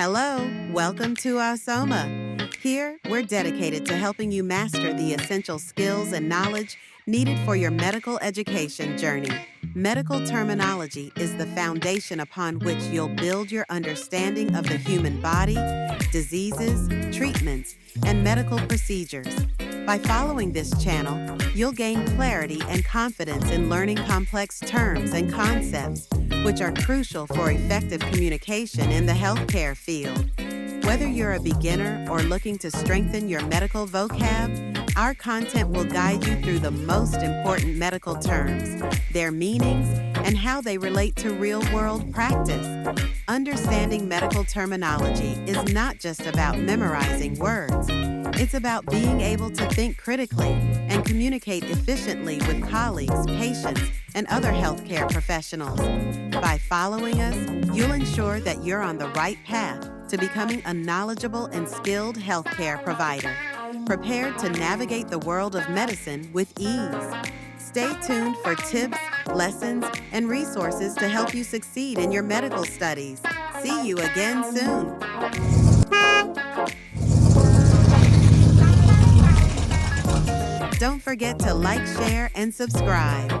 Hello, welcome to our Soma. Here, we're dedicated to helping you master the essential skills and knowledge needed for your medical education journey. Medical terminology is the foundation upon which you'll build your understanding of the human body, diseases, treatments, and medical procedures. By following this channel, you'll gain clarity and confidence in learning complex terms and concepts, which are crucial for effective communication in the healthcare field. Whether you're a beginner or looking to strengthen your medical vocab, our content will guide you through the most important medical terms, their meanings, and how they relate to real-world practice. Understanding medical terminology is not just about memorizing words. It's about being able to think critically and communicate efficiently with colleagues, patients, and other healthcare professionals. By following us, you'll ensure that you're on the right path to becoming a knowledgeable and skilled healthcare provider, prepared to navigate the world of medicine with ease. Stay tuned for tips, lessons, and resources to help you succeed in your medical studies. See you again soon. Don't forget to like, share, and subscribe.